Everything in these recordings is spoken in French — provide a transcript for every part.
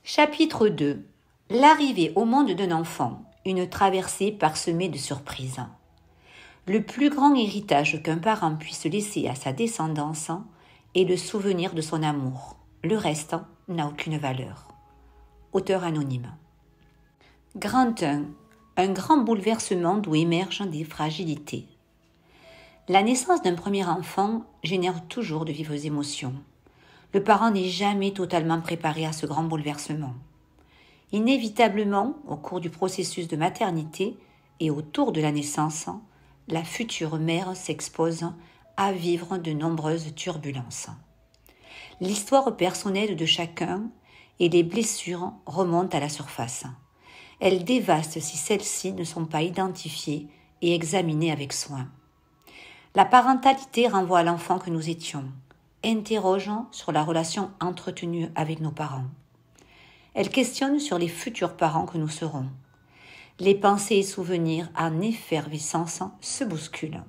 Chapitre 2. L'arrivée au monde d'un enfant, une traversée parsemée de surprises. Le plus grand héritage qu'un parent puisse laisser à sa descendance est le souvenir de son amour. Le reste n'a aucune valeur. Auteur anonyme. Grand 1. Un grand bouleversement d'où émergent des fragilités. La naissance d'un premier enfant génère toujours de vives émotions. Le parent n'est jamais totalement préparé à ce grand bouleversement. Inévitablement, au cours du processus de maternité et autour de la naissance, la future mère s'expose à vivre de nombreuses turbulences. L'histoire personnelle de chacun et les blessures remontent à la surface. Elles dévastent si celles-ci ne sont pas identifiées et examinées avec soin. La parentalité renvoie à l'enfant que nous étions, interroge sur la relation entretenue avec nos parents. Elle questionne sur les futurs parents que nous serons. Les pensées et souvenirs en effervescence se bousculent.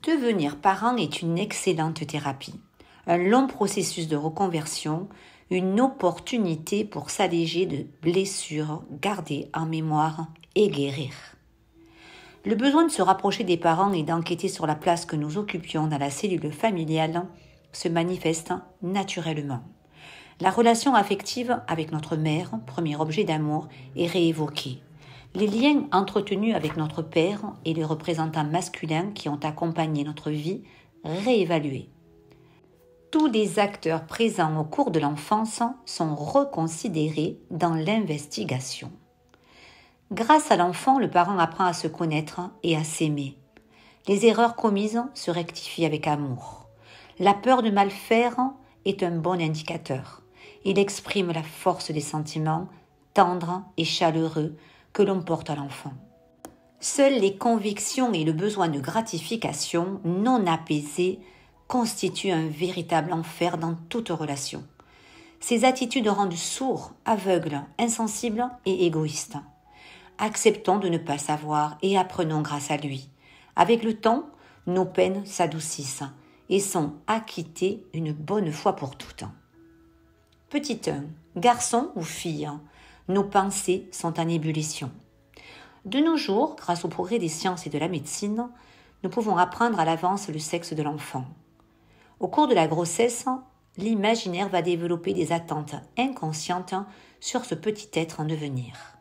Devenir parent est une excellente thérapie, un long processus de reconversion, une opportunité pour s'alléger de blessures gardées en mémoire et guérir. Le besoin de se rapprocher des parents et d'enquêter sur la place que nous occupions dans la cellule familiale se manifeste naturellement. La relation affective avec notre mère, premier objet d'amour, est réévoquée. Les liens entretenus avec notre père et les représentants masculins qui ont accompagné notre vie, réévalués. Tous les acteurs présents au cours de l'enfance sont reconsidérés dans l'investigation. Grâce à l'enfant, le parent apprend à se connaître et à s'aimer. Les erreurs commises se rectifient avec amour. La peur de mal faire est un bon indicateur. Il exprime la force des sentiments tendres et chaleureux que l'on porte à l'enfant. Seules les convictions et le besoin de gratification non apaisés constituent un véritable enfer dans toute relation. Ces attitudes rendent sourds, aveugles, insensibles et égoïstes. Acceptons de ne pas savoir et apprenons grâce à lui. Avec le temps, nos peines s'adoucissent et sont acquittées une bonne fois pour toutes. Petit 1. Garçon ou fille, nos pensées sont en ébullition. De nos jours, grâce au progrès des sciences et de la médecine, nous pouvons apprendre à l'avance le sexe de l'enfant. Au cours de la grossesse, l'imaginaire va développer des attentes inconscientes sur ce petit être en devenir.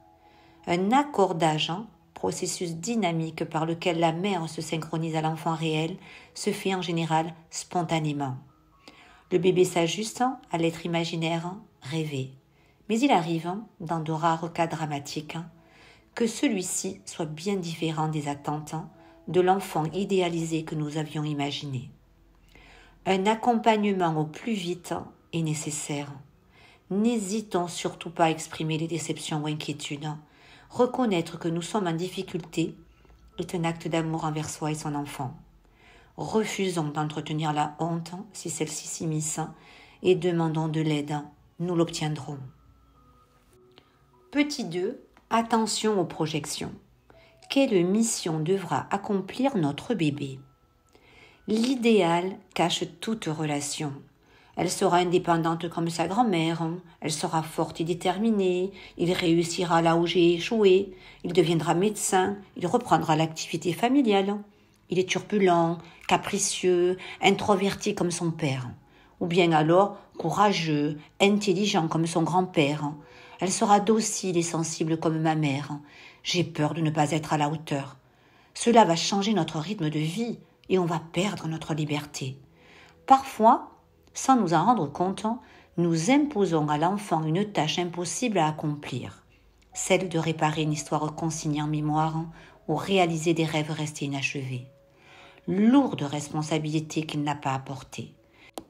Un accordage, processus dynamique par lequel la mère se synchronise à l'enfant réel, se fait en général spontanément. Le bébé s'ajuste à l'être imaginaire rêvé, mais il arrive, dans de rares cas dramatiques, que celui-ci soit bien différent des attentes de l'enfant idéalisé que nous avions imaginé. Un accompagnement au plus vite est nécessaire. N'hésitons surtout pas à exprimer les déceptions ou inquiétudes. Reconnaître que nous sommes en difficulté est un acte d'amour envers soi et son enfant. Refusons d'entretenir la honte si celle-ci s'immisce et demandons de l'aide, nous l'obtiendrons. Petit 2. Attention aux projections. Quelle mission devra accomplir notre bébé ? L'idéal cache toute relation. Elle sera indépendante comme sa grand-mère, elle sera forte et déterminée, il réussira là où j'ai échoué, il deviendra médecin, il reprendra l'activité familiale. Il est turbulent, capricieux, introverti comme son père. Ou bien alors courageux, intelligent comme son grand-père. Elle sera docile et sensible comme ma mère. J'ai peur de ne pas être à la hauteur. Cela va changer notre rythme de vie et on va perdre notre liberté. Parfois, sans nous en rendre compte, nous imposons à l'enfant une tâche impossible à accomplir, celle de réparer une histoire consignée en mémoire ou réaliser des rêves restés inachevés. Lourde responsabilité qu'il n'a pas apportée.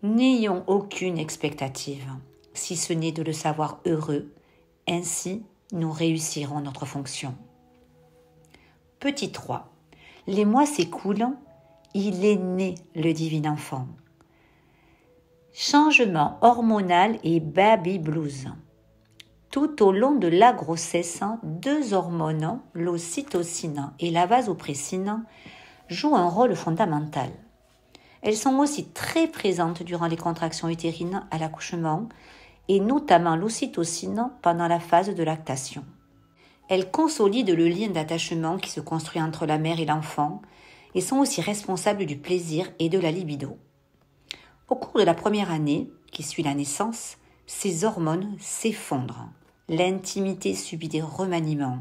N'ayons aucune expectative, si ce n'est de le savoir heureux, ainsi nous réussirons notre fonction. Petit 3. Les mois s'écoulent, il est né le divin enfant. Changement hormonal et baby blues. Tout au long de la grossesse, deux hormones, l'ocytocine et la vasopressine, jouent un rôle fondamental. Elles sont aussi très présentes durant les contractions utérines à l'accouchement et notamment l'ocytocine pendant la phase de lactation. Elles consolident le lien d'attachement qui se construit entre la mère et l'enfant et sont aussi responsables du plaisir et de la libido. Au cours de la première année, qui suit la naissance, ces hormones s'effondrent. L'intimité subit des remaniements.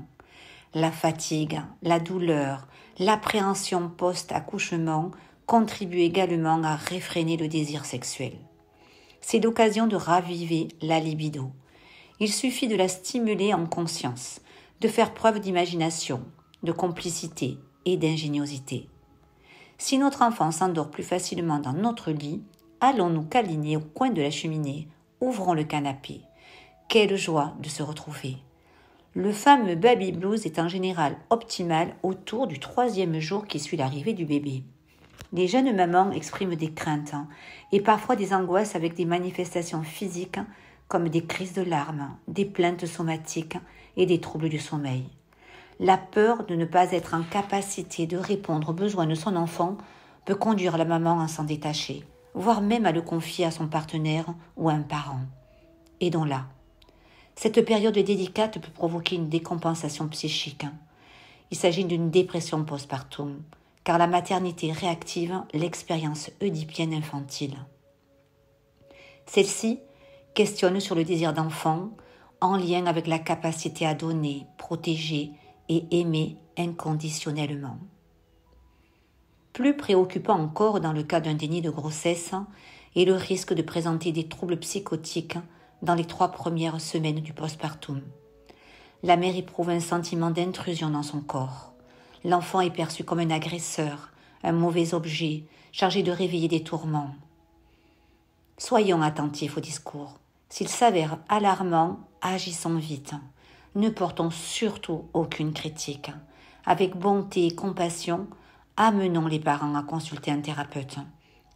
La fatigue, la douleur, l'appréhension post-accouchement contribuent également à réfréner le désir sexuel. C'est l'occasion de raviver la libido. Il suffit de la stimuler en conscience, de faire preuve d'imagination, de complicité et d'ingéniosité. Si notre enfant s'endort plus facilement dans notre lit, allons nous câliner au coin de la cheminée, ouvrons le canapé. Quelle joie de se retrouver. Le fameux baby blues est en général optimal autour du 3e jour qui suit l'arrivée du bébé. Les jeunes mamans expriment des craintes et parfois des angoisses avec des manifestations physiques comme des crises de larmes, des plaintes somatiques et des troubles du sommeil. La peur de ne pas être en capacité de répondre aux besoins de son enfant peut conduire la maman à s'en détacher, voire même à le confier à son partenaire ou à un parent. Aidons-la. Cette période délicate peut provoquer une décompensation psychique. Il s'agit d'une dépression postpartum, car la maternité réactive l'expérience oedipienne infantile. Celle-ci questionne sur le désir d'enfant en lien avec la capacité à donner, protéger et aimer inconditionnellement. Plus préoccupant encore dans le cas d'un déni de grossesse est le risque de présenter des troubles psychotiques dans les 3 premières semaines du postpartum. La mère éprouve un sentiment d'intrusion dans son corps. L'enfant est perçu comme un agresseur, un mauvais objet, chargé de réveiller des tourments. Soyons attentifs au discours. S'il s'avère alarmant, agissons vite. Ne portons surtout aucune critique. Avec bonté et compassion, amenons les parents à consulter un thérapeute.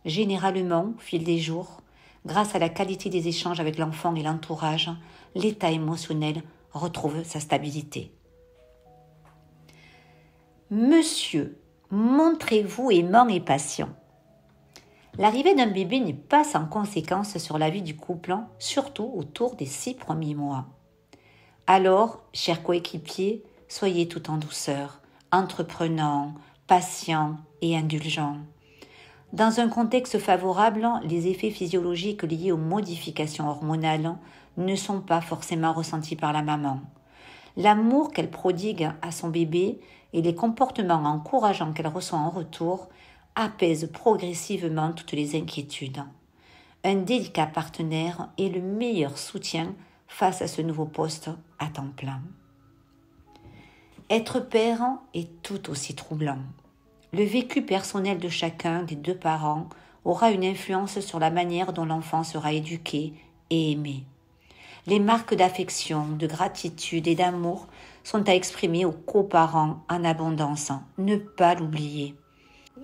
Généralement, au fil des jours, grâce à la qualité des échanges avec l'enfant et l'entourage, l'état émotionnel retrouve sa stabilité. Monsieur, montrez-vous aimant et patient. L'arrivée d'un bébé n'est pas sans conséquence sur la vie du couple, surtout autour des 6 premiers mois. Alors, chers coéquipiers, soyez tout en douceur, entreprenants, patients et indulgents. Dans un contexte favorable, les effets physiologiques liés aux modifications hormonales ne sont pas forcément ressentis par la maman. L'amour qu'elle prodigue à son bébé et les comportements encourageants qu'elle reçoit en retour apaisent progressivement toutes les inquiétudes. Un délicat partenaire est le meilleur soutien face à ce nouveau poste à temps plein. Être père est tout aussi troublant. Le vécu personnel de chacun des 2 parents aura une influence sur la manière dont l'enfant sera éduqué et aimé. Les marques d'affection, de gratitude et d'amour sont à exprimer aux coparents en abondance. Ne pas l'oublier.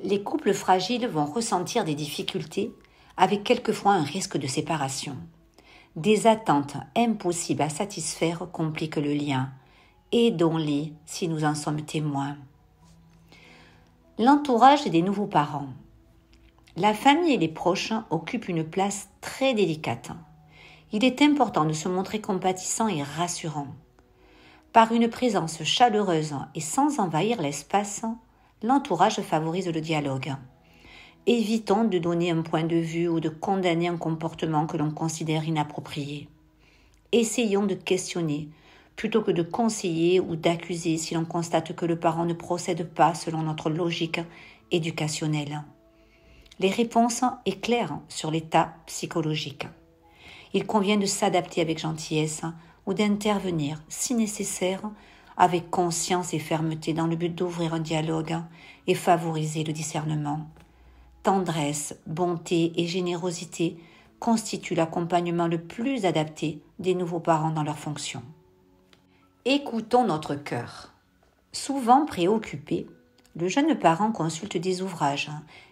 Les couples fragiles vont ressentir des difficultés avec quelquefois un risque de séparation. Des attentes impossibles à satisfaire compliquent le lien. Aidons-les si nous en sommes témoins. L'entourage des nouveaux parents. La famille et les proches occupent une place très délicate. Il est important de se montrer compatissant et rassurant. Par une présence chaleureuse et sans envahir l'espace, l'entourage favorise le dialogue. Évitons de donner un point de vue ou de condamner un comportement que l'on considère inapproprié. Essayons de questionner plutôt que de conseiller ou d'accuser si l'on constate que le parent ne procède pas selon notre logique éducationnelle. Les réponses éclairent sur l'état psychologique. Il convient de s'adapter avec gentillesse ou d'intervenir, si nécessaire, avec conscience et fermeté dans le but d'ouvrir un dialogue et favoriser le discernement. Tendresse, bonté et générosité constituent l'accompagnement le plus adapté des nouveaux parents dans leurs fonctions. Écoutons notre cœur. Souvent préoccupé, le jeune parent consulte des ouvrages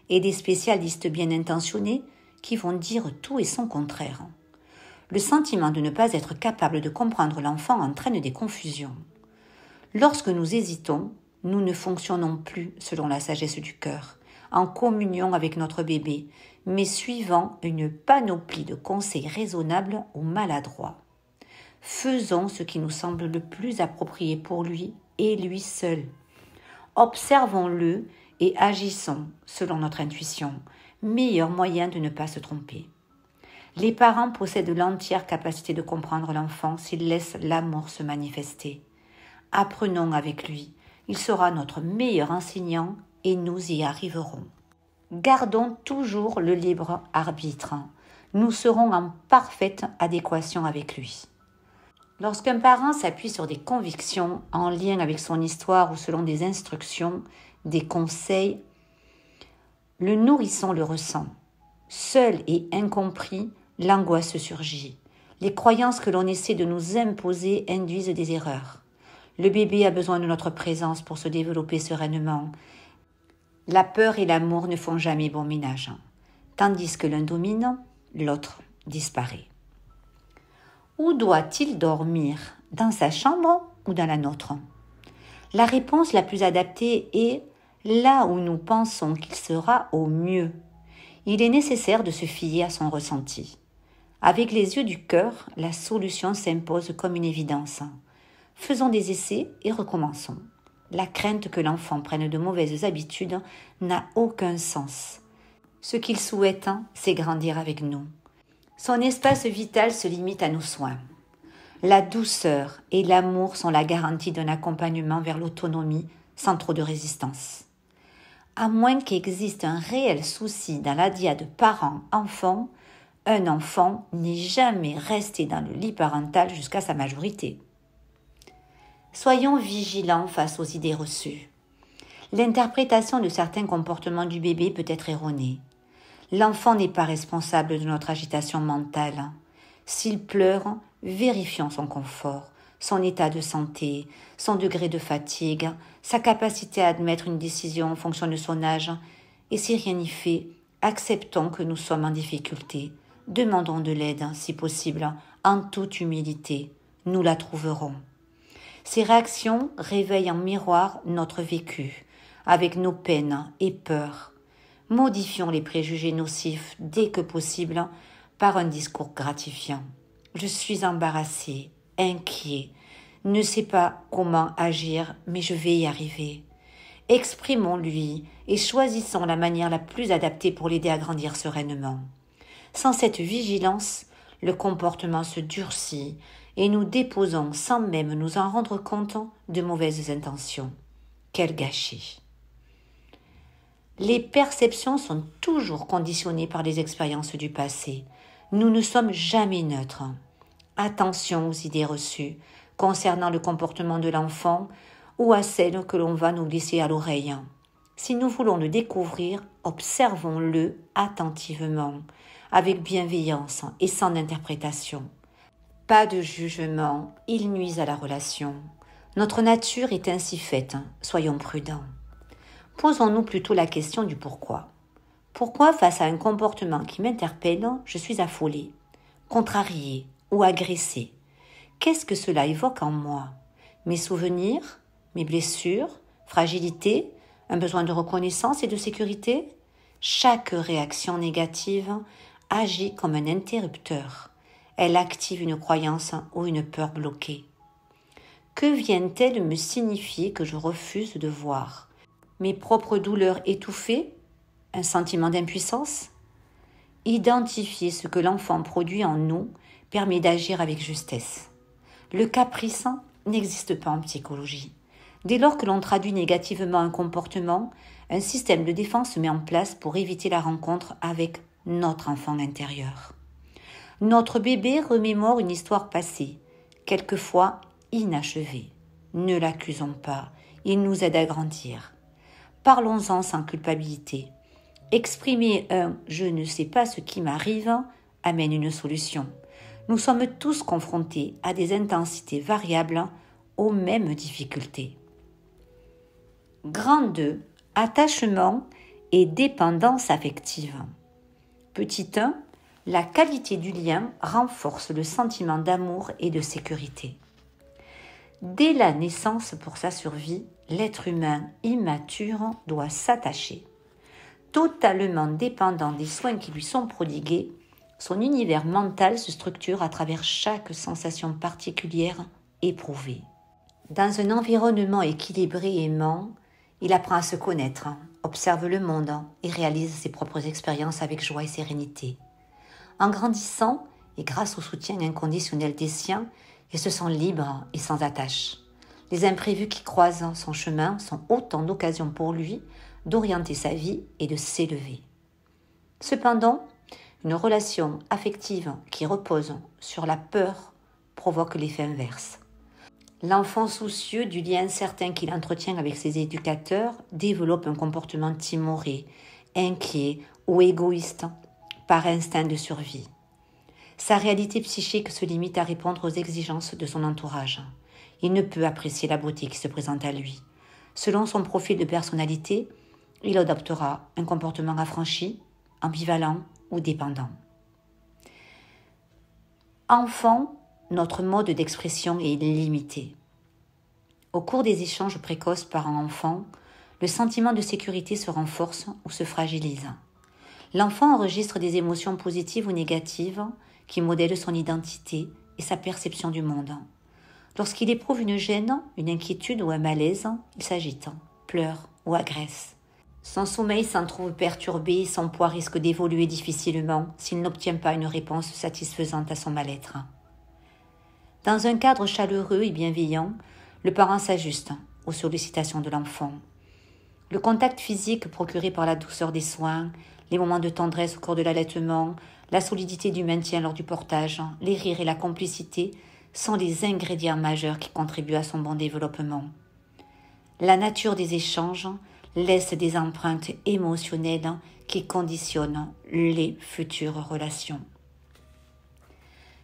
et des spécialistes bien intentionnés qui vont dire tout et son contraire. Le sentiment de ne pas être capable de comprendre l'enfant entraîne des confusions. Lorsque nous hésitons, nous ne fonctionnons plus selon la sagesse du cœur, en communion avec notre bébé, mais suivant une panoplie de conseils raisonnables ou maladroits. Faisons ce qui nous semble le plus approprié pour lui et lui seul. Observons-le et agissons selon notre intuition, meilleur moyen de ne pas se tromper. Les parents possèdent l'entière capacité de comprendre l'enfant s'ils laissent l'amour se manifester. Apprenons avec lui, il sera notre meilleur enseignant et nous y arriverons. Gardons toujours le libre arbitre. Nous serons en parfaite adéquation avec lui. Lorsqu'un parent s'appuie sur des convictions en lien avec son histoire ou selon des instructions, des conseils, le nourrisson le ressent. Seul et incompris, l'angoisse surgit. Les croyances que l'on essaie de nous imposer induisent des erreurs. Le bébé a besoin de notre présence pour se développer sereinement. La peur et l'amour ne font jamais bon ménage. Tandis que l'un domine, l'autre disparaît. Où doit-il dormir? Dans sa chambre ou dans la nôtre? La réponse la plus adaptée est là où nous pensons qu'il sera au mieux. Il est nécessaire de se fier à son ressenti. Avec les yeux du cœur, la solution s'impose comme une évidence. Faisons des essais et recommençons. La crainte que l'enfant prenne de mauvaises habitudes n'a aucun sens. Ce qu'il souhaite, c'est grandir avec nous. Son espace vital se limite à nos soins. La douceur et l'amour sont la garantie d'un accompagnement vers l'autonomie sans trop de résistance. À moins qu'existe un réel souci dans la dyade parent-enfant, un enfant n'est jamais resté dans le lit parental jusqu'à sa majorité. Soyons vigilants face aux idées reçues. L'interprétation de certains comportements du bébé peut être erronée. L'enfant n'est pas responsable de notre agitation mentale. S'il pleure, vérifions son confort, son état de santé, son degré de fatigue, sa capacité à admettre une décision en fonction de son âge. Et si rien n'y fait, acceptons que nous sommes en difficulté. Demandons de l'aide, si possible, en toute humilité. Nous la trouverons. Ces réactions réveillent en miroir notre vécu, avec nos peines et peurs. Modifions les préjugés nocifs dès que possible par un discours gratifiant. Je suis embarrassé, inquiet, ne sais pas comment agir, mais je vais y arriver. Exprimons-lui et choisissons la manière la plus adaptée pour l'aider à grandir sereinement. Sans cette vigilance, le comportement se durcit et nous déposons sans même nous en rendre compte de mauvaises intentions. Quel gâchis! Les perceptions sont toujours conditionnées par les expériences du passé. Nous ne sommes jamais neutres. Attention aux idées reçues concernant le comportement de l'enfant ou à celles que l'on va nous glisser à l'oreille. Si nous voulons le découvrir, observons-le attentivement, avec bienveillance et sans interprétation. Pas de jugement, il nuit à la relation. Notre nature est ainsi faite, soyons prudents. Posons-nous plutôt la question du pourquoi. Pourquoi, face à un comportement qui m'interpelle, je suis affolée, contrariée ou agressée? Qu'est-ce que cela évoque en moi? Mes souvenirs, mes blessures, fragilité, un besoin de reconnaissance et de sécurité? Chaque réaction négative agit comme un interrupteur. Elle active une croyance ou une peur bloquée. Que vient-elle me signifier que je refuse de voir? Mes propres douleurs étouffées? Un sentiment d'impuissance? Identifier ce que l'enfant produit en nous permet d'agir avec justesse. Le caprice n'existe pas en psychologie. Dès lors que l'on traduit négativement un comportement, un système de défense se met en place pour éviter la rencontre avec notre enfant intérieur. Notre bébé remémore une histoire passée, quelquefois inachevée. Ne l'accusons pas, il nous aide à grandir. Parlons-en sans culpabilité. Exprimer un « je ne sais pas ce qui m'arrive » amène une solution. Nous sommes tous confrontés à des intensités variables aux mêmes difficultés. Grand 2. Attachement et dépendance affective. Petit 1. La qualité du lien renforce le sentiment d'amour et de sécurité. Dès la naissance pour sa survie, l'être humain immature doit s'attacher. Totalement dépendant des soins qui lui sont prodigués, son univers mental se structure à travers chaque sensation particulière éprouvée. Dans un environnement équilibré et aimant, il apprend à se connaître, observe le monde et réalise ses propres expériences avec joie et sérénité. En grandissant, et grâce au soutien inconditionnel des siens, il se sent libre et sans attache. Les imprévus qui croisent son chemin sont autant d'occasions pour lui d'orienter sa vie et de s'élever. Cependant, une relation affective qui repose sur la peur provoque l'effet inverse. L'enfant soucieux du lien incertain qu'il entretient avec ses éducateurs développe un comportement timoré, inquiet ou égoïste par instinct de survie. Sa réalité psychique se limite à répondre aux exigences de son entourage. Il ne peut apprécier la beauté qui se présente à lui. Selon son profil de personnalité, il adoptera un comportement affranchi, ambivalent ou dépendant. Enfant, notre mode d'expression est limité. Au cours des échanges précoces parents-enfants, le sentiment de sécurité se renforce ou se fragilise. L'enfant enregistre des émotions positives ou négatives qui modèlent son identité et sa perception du monde. Lorsqu'il éprouve une gêne, une inquiétude ou un malaise, il s'agite, pleure ou agresse. Son sommeil s'en trouve perturbé et son poids risque d'évoluer difficilement s'il n'obtient pas une réponse satisfaisante à son mal-être. Dans un cadre chaleureux et bienveillant, le parent s'ajuste aux sollicitations de l'enfant. Le contact physique procuré par la douceur des soins, les moments de tendresse au cours de l'allaitement, la solidité du maintien lors du portage, les rires et la complicité sont les ingrédients majeurs qui contribuent à son bon développement. La nature des échanges laisse des empreintes émotionnelles qui conditionnent les futures relations.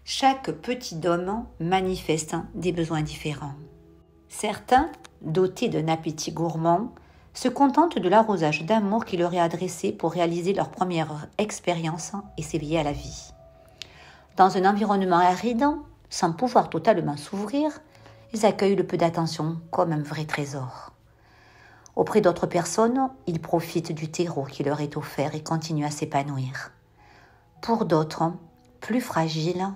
Chaque petit homme manifeste des besoins différents. Certains, dotés d'un appétit gourmand, se contentent de l'arrosage d'amour qui leur est adressé pour réaliser leur première expérience et s'éveiller à la vie. Dans un environnement aride, sans pouvoir totalement s'ouvrir, ils accueillent le peu d'attention comme un vrai trésor. Auprès d'autres personnes, ils profitent du terreau qui leur est offert et continuent à s'épanouir. Pour d'autres, plus fragiles,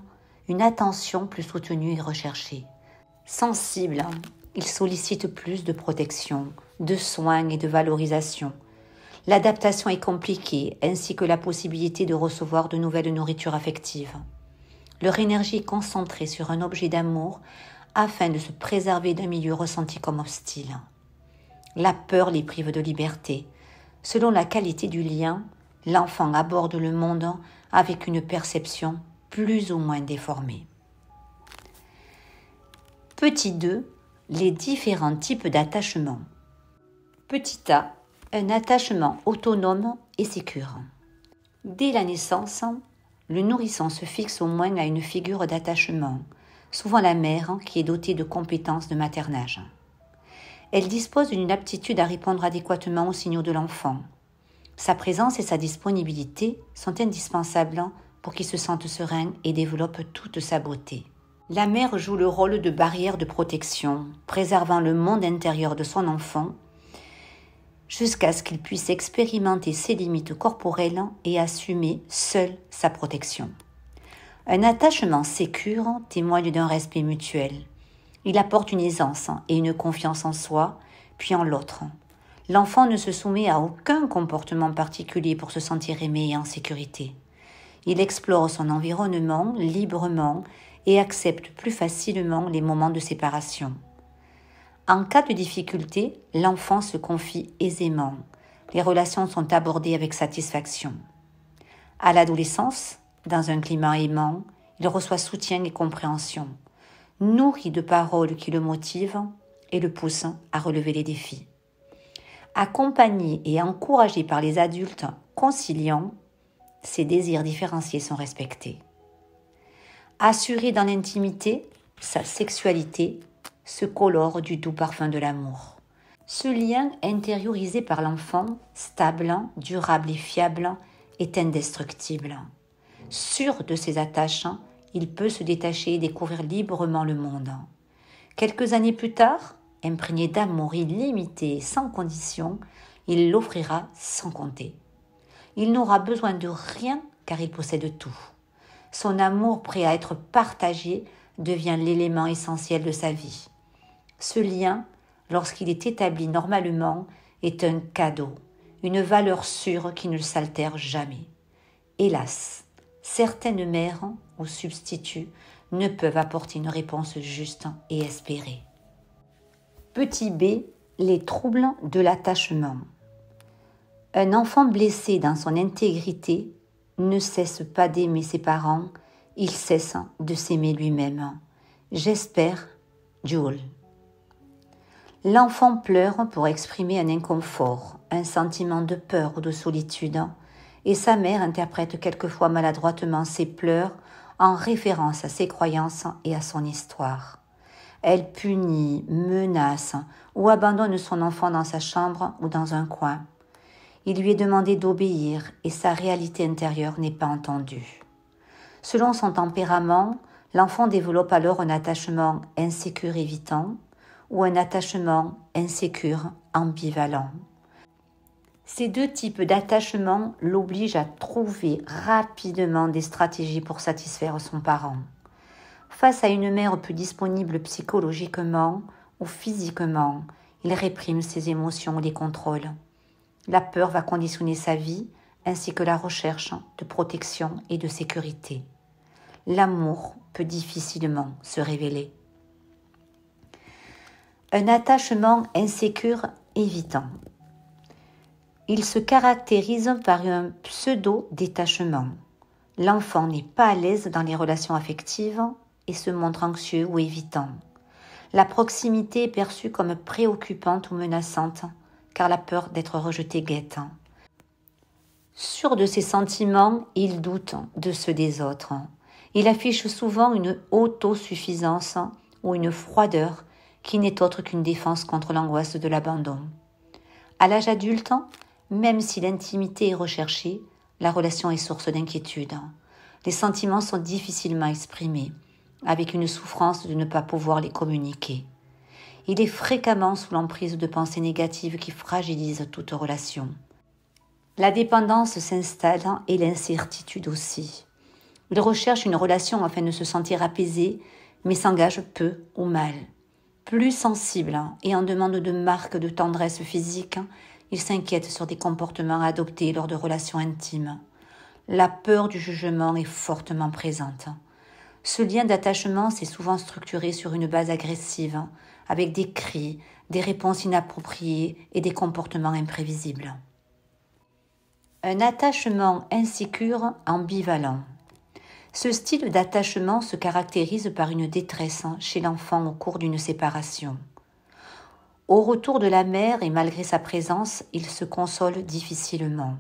une attention plus soutenue est recherchée. Sensibles, ils sollicitent plus de protection, de soins et de valorisation. L'adaptation est compliquée, ainsi que la possibilité de recevoir de nouvelles nourritures affectives. Leur énergie est concentrée sur un objet d'amour afin de se préserver d'un milieu ressenti comme hostile. La peur les prive de liberté. Selon la qualité du lien, l'enfant aborde le monde avec une perception plus ou moins déformée. Petit 2. Les différents types d'attachement. Petit a. Un attachement autonome et sécure. Dès la naissance, le nourrisson se fixe au moins à une figure d'attachement, souvent la mère qui est dotée de compétences de maternage. Elle dispose d'une aptitude à répondre adéquatement aux signaux de l'enfant. Sa présence et sa disponibilité sont indispensables pour qu'il se sente serein et développe toute sa beauté. La mère joue le rôle de barrière de protection, préservant le monde intérieur de son enfant jusqu'à ce qu'il puisse expérimenter ses limites corporelles et assumer seul sa protection. Un attachement sécure témoigne d'un respect mutuel. Il apporte une aisance et une confiance en soi, puis en l'autre. L'enfant ne se soumet à aucun comportement particulier pour se sentir aimé et en sécurité. Il explore son environnement librement et accepte plus facilement les moments de séparation. En cas de difficulté, l'enfant se confie aisément. Les relations sont abordées avec satisfaction. À l'adolescence, dans un climat aimant, il reçoit soutien et compréhension, nourri de paroles qui le motivent et le poussent à relever les défis. Accompagné et encouragé par les adultes conciliants, ses désirs différenciés sont respectés. Assuré dans l'intimité, sa sexualité se colore du doux parfum de l'amour. Ce lien intériorisé par l'enfant, stable, durable et fiable, est indestructible. Sûr de ses attaches, il peut se détacher et découvrir librement le monde. Quelques années plus tard, imprégné d'amour illimité et sans condition, il l'offrira sans compter. Il n'aura besoin de rien car il possède tout. Son amour prêt à être partagé devient l'élément essentiel de sa vie. Ce lien, lorsqu'il est établi normalement, est un cadeau, une valeur sûre qui ne s'altère jamais. Hélas, certaines mères ou substituts ne peuvent apporter une réponse juste et espérée. Petit b, les troubles de l'attachement. Un enfant blessé dans son intégrité ne cesse pas d'aimer ses parents, il cesse de s'aimer lui-même. J'espère, Jules. L'enfant pleure pour exprimer un inconfort, un sentiment de peur ou de solitude, et sa mère interprète quelquefois maladroitement ses pleurs en référence à ses croyances et à son histoire. Elle punit, menace ou abandonne son enfant dans sa chambre ou dans un coin. Il lui est demandé d'obéir et sa réalité intérieure n'est pas entendue. Selon son tempérament, l'enfant développe alors un attachement insécure évitant ou un attachement insécure ambivalent. Ces deux types d'attachement l'obligent à trouver rapidement des stratégies pour satisfaire son parent. Face à une mère peu disponible psychologiquement ou physiquement, il réprime ses émotions ou les contrôle. La peur va conditionner sa vie ainsi que la recherche de protection et de sécurité. L'amour peut difficilement se révéler. Un attachement insécure évitant. Il se caractérise par un pseudo-détachement. L'enfant n'est pas à l'aise dans les relations affectives et se montre anxieux ou évitant. La proximité est perçue comme préoccupante ou menaçante, car la peur d'être rejeté guette. Sûr de ses sentiments, il doute de ceux des autres. Il affiche souvent une autosuffisance ou une froideur qui n'est autre qu'une défense contre l'angoisse de l'abandon. À l'âge adulte, même si l'intimité est recherchée, la relation est source d'inquiétude. Les sentiments sont difficilement exprimés, avec une souffrance de ne pas pouvoir les communiquer. Il est fréquemment sous l'emprise de pensées négatives qui fragilisent toute relation. La dépendance s'installe et l'incertitude aussi. Il recherche une relation afin de se sentir apaisé, mais s'engage peu ou mal. Plus sensible et en demande de marques de tendresse physique, il s'inquiète sur des comportements adoptés lors de relations intimes. La peur du jugement est fortement présente. Ce lien d'attachement s'est souvent structuré sur une base agressive, avec des cris, des réponses inappropriées et des comportements imprévisibles. Un attachement insécure ambivalent. Ce style d'attachement se caractérise par une détresse chez l'enfant au cours d'une séparation. Au retour de la mère et malgré sa présence, il se console difficilement.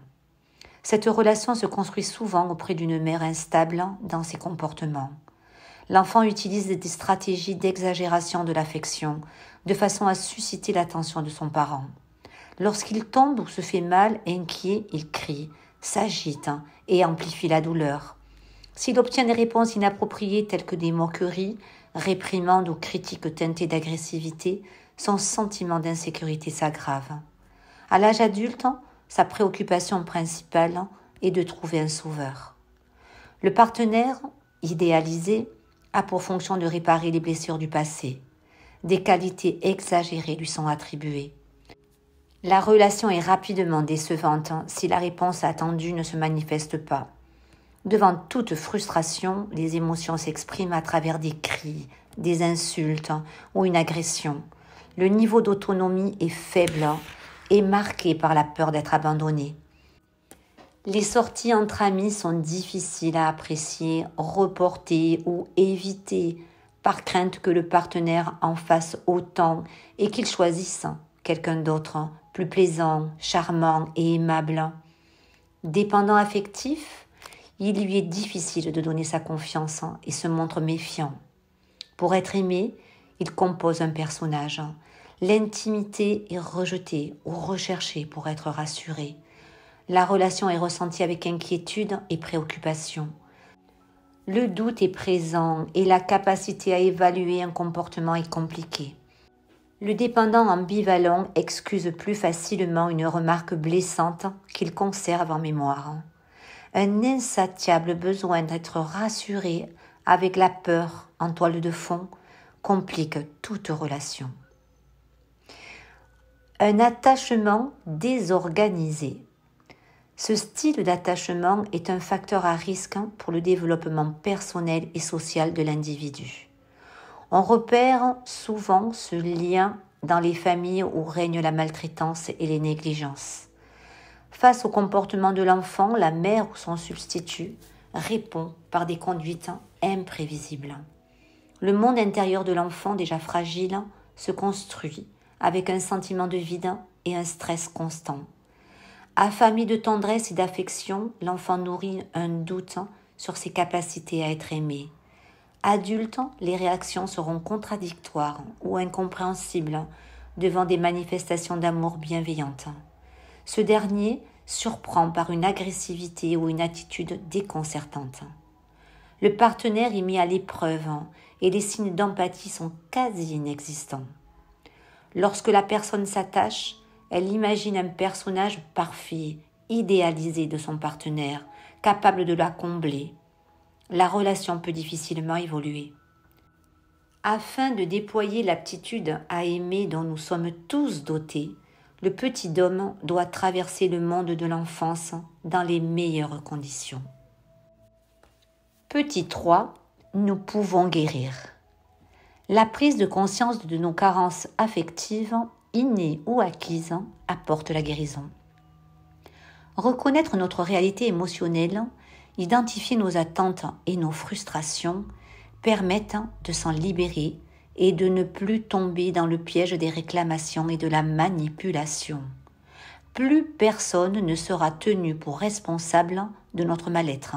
Cette relation se construit souvent auprès d'une mère instable dans ses comportements. L'enfant utilise des stratégies d'exagération de l'affection, de façon à susciter l'attention de son parent. Lorsqu'il tombe ou se fait mal, inquiet, il crie, s'agite et amplifie la douleur. S'il obtient des réponses inappropriées telles que des moqueries, réprimandes ou critiques teintées d'agressivité, son sentiment d'insécurité s'aggrave. À l'âge adulte, sa préoccupation principale est de trouver un sauveur. Le partenaire, idéalisé, a pour fonction de réparer les blessures du passé. Des qualités exagérées lui sont attribuées. La relation est rapidement décevante si la réponse attendue ne se manifeste pas. Devant toute frustration, les émotions s'expriment à travers des cris, des insultes ou une agression. Le niveau d'autonomie est faible et marqué par la peur d'être abandonné. Les sorties entre amis sont difficiles à apprécier, reportées ou évitées par crainte que le partenaire en fasse autant et qu'il choisisse quelqu'un d'autre, plus plaisant, charmant et aimable. Dépendant affectif, il lui est difficile de donner sa confiance et se montre méfiant. Pour être aimé, il compose un personnage. L'intimité est rejetée ou recherchée pour être rassurée. La relation est ressentie avec inquiétude et préoccupation. Le doute est présent et la capacité à évaluer un comportement est compliquée. Le dépendant ambivalent excuse plus facilement une remarque blessante qu'il conserve en mémoire. Un insatiable besoin d'être rassuré avec la peur en toile de fond complique toute relation. Un attachement désorganisé. Ce style d'attachement est un facteur à risque pour le développement personnel et social de l'individu. On repère souvent ce lien dans les familles où règne la maltraitance et les négligences. Face au comportement de l'enfant, la mère ou son substitut répond par des conduites imprévisibles. Le monde intérieur de l'enfant, déjà fragile, se construit avec un sentiment de vide et un stress constant. Affamé de tendresse et d'affection, l'enfant nourrit un doute sur ses capacités à être aimé. Adulte, les réactions seront contradictoires ou incompréhensibles devant des manifestations d'amour bienveillantes. Ce dernier surprend par une agressivité ou une attitude déconcertante. Le partenaire est mis à l'épreuve et les signes d'empathie sont quasi inexistants. Lorsque la personne s'attache, elle imagine un personnage parfait, idéalisé de son partenaire, capable de la combler. La relation peut difficilement évoluer. Afin de déployer l'aptitude à aimer dont nous sommes tous dotés, le petit homme doit traverser le monde de l'enfance dans les meilleures conditions. Petit 3, nous pouvons guérir. La prise de conscience de nos carences affectives, innées ou acquises, apporte la guérison. Reconnaître notre réalité émotionnelle, identifier nos attentes et nos frustrations permettent de s'en libérer et de ne plus tomber dans le piège des réclamations et de la manipulation. Plus personne ne sera tenu pour responsable de notre mal-être.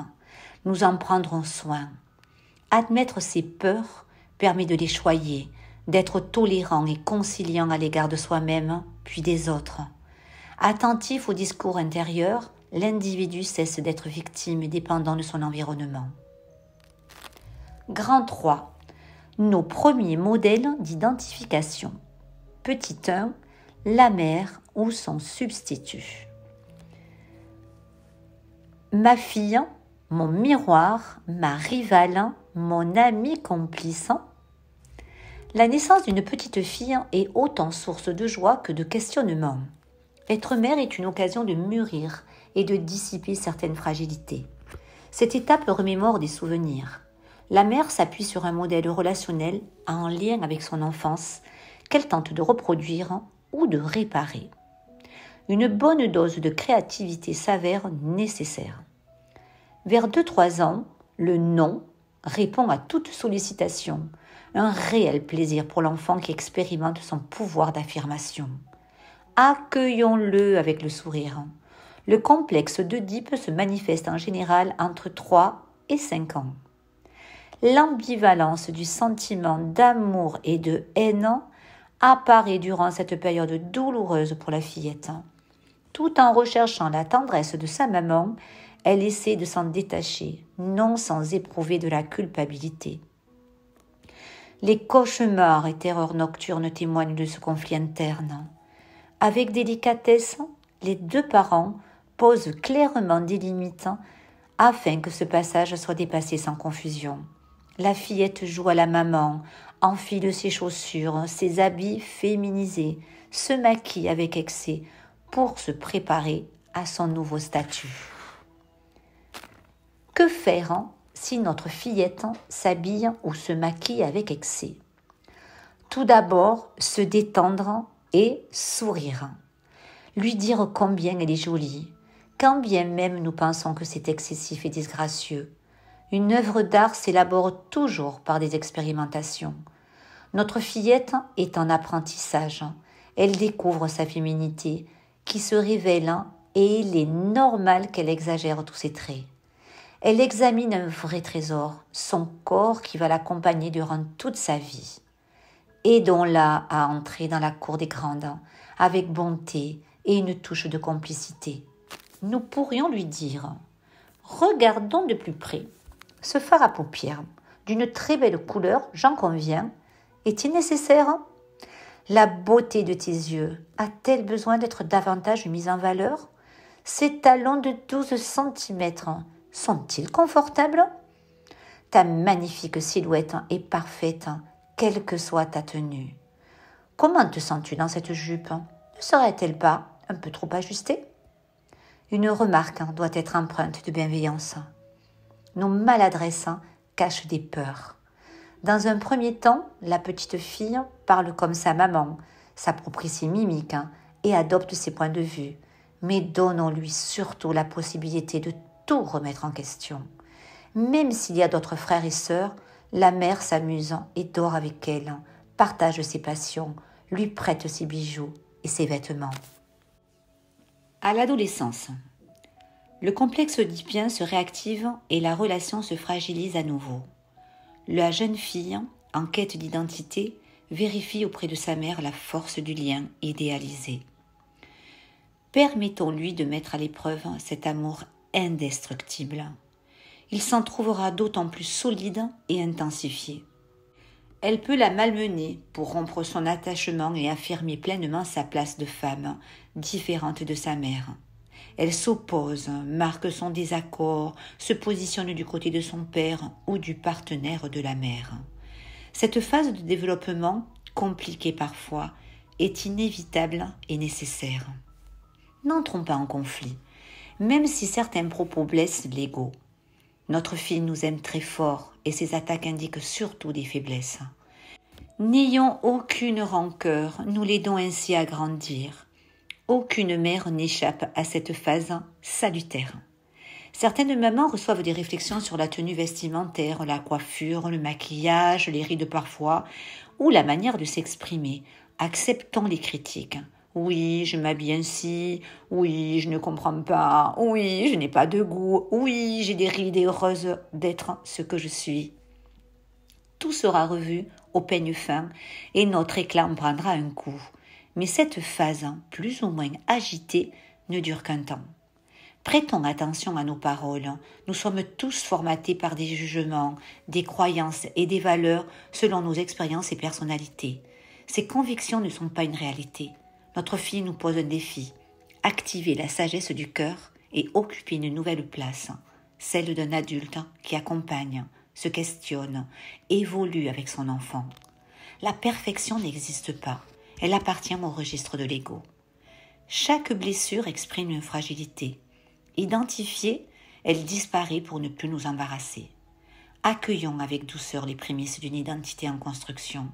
Nous en prendrons soin. Admettre ses peurs permet de les choyer, d'être tolérant et conciliant à l'égard de soi-même, puis des autres. Attentif au discours intérieur, l'individu cesse d'être victime et dépendant de son environnement. Grand 3. Nos premiers modèles d'identification. Petit 1. La mère ou son substitut. Ma fille, mon miroir, ma rivale, mon ami complice. La naissance d'une petite fille est autant source de joie que de questionnement. Être mère est une occasion de mûrir et de dissiper certaines fragilités. Cette étape remémore des souvenirs. La mère s'appuie sur un modèle relationnel en lien avec son enfance qu'elle tente de reproduire ou de réparer. Une bonne dose de créativité s'avère nécessaire. Vers 2-3 ans, le non répond à toute sollicitation, un réel plaisir pour l'enfant qui expérimente son pouvoir d'affirmation. Accueillons-le avec le sourire. Le complexe d'Oedipe se manifeste en général entre 3 et 5 ans. L'ambivalence du sentiment d'amour et de haine apparaît durant cette période douloureuse pour la fillette. Tout en recherchant la tendresse de sa maman, elle essaie de s'en détacher, non sans éprouver de la culpabilité. Les cauchemars et terreurs nocturnes témoignent de ce conflit interne. Avec délicatesse, les deux parents posent clairement des limites afin que ce passage soit dépassé sans confusion. La fillette joue à la maman, enfile ses chaussures, ses habits féminisés, se maquille avec excès pour se préparer à son nouveau statut. Que faire si notre fillette s'habille ou se maquille avec excès? Tout d'abord, se détendre et sourire. Lui dire combien elle est jolie, quand bien même nous pensons que c'est excessif et disgracieux. Une œuvre d'art s'élabore toujours par des expérimentations. Notre fillette est en apprentissage. Elle découvre sa féminité qui se révèle et il est normal qu'elle exagère tous ses traits. Elle examine un vrai trésor, son corps qui va l'accompagner durant toute sa vie. Aidons-la à entrer dans la cour des grandes avec bonté et une touche de complicité. Nous pourrions lui dire « Regardons de plus près. Ce fard à paupières, d'une très belle couleur, j'en conviens, est-il nécessaire ? La beauté de tes yeux a-t-elle besoin d'être davantage mise en valeur? Ces talons de 12 centimètres sont-ils confortables? Ta magnifique silhouette est parfaite, quelle que soit ta tenue. Comment te sens-tu dans cette jupe? Ne serait-elle pas un peu trop ajustée? Une remarque doit être empreinte de bienveillance. Nos maladresses cachent des peurs. Dans un premier temps, la petite fille parle comme sa maman, s'approprie ses mimiques et adopte ses points de vue. Mais donnons-lui surtout la possibilité de tout remettre en question. Même s'il y a d'autres frères et sœurs, la mère s'amuse et dort avec elle, partage ses passions, lui prête ses bijoux et ses vêtements. À l'adolescence, le complexe oedipien se réactive et la relation se fragilise à nouveau. La jeune fille, en quête d'identité, vérifie auprès de sa mère la force du lien idéalisé. Permettons-lui de mettre à l'épreuve cet amour indestructible. Il s'en trouvera d'autant plus solide et intensifié. Elle peut la malmener pour rompre son attachement et affirmer pleinement sa place de femme, différente de sa mère. Elle s'oppose, marque son désaccord, se positionne du côté de son père ou du partenaire de la mère. Cette phase de développement, compliquée parfois, est inévitable et nécessaire. N'entrons pas en conflit, même si certains propos blessent l'ego. Notre fille nous aime très fort et ses attaques indiquent surtout des faiblesses. N'ayons aucune rancœur, nous l'aidons ainsi à grandir. Aucune mère n'échappe à cette phase salutaire. Certaines mamans reçoivent des réflexions sur la tenue vestimentaire, la coiffure, le maquillage, les rides parfois, ou la manière de s'exprimer. Acceptons les critiques. Oui, je m'habille ainsi. Oui, je ne comprends pas. Oui, je n'ai pas de goût. Oui, j'ai des rides et heureuse d'être ce que je suis. Tout sera revu au peigne fin et notre éclat en prendra un coup. Mais cette phase, plus ou moins agitée, ne dure qu'un temps. Prêtons attention à nos paroles. Nous sommes tous formatés par des jugements, des croyances et des valeurs selon nos expériences et personnalités. Ces convictions ne sont pas une réalité. Notre fille nous pose un défi. Activer la sagesse du cœur et occuper une nouvelle place, celle d'un adulte qui accompagne, se questionne, évolue avec son enfant. La perfection n'existe pas. Elle appartient au registre de l'ego. Chaque blessure exprime une fragilité. Identifiée, elle disparaît pour ne plus nous embarrasser. Accueillons avec douceur les prémices d'une identité en construction.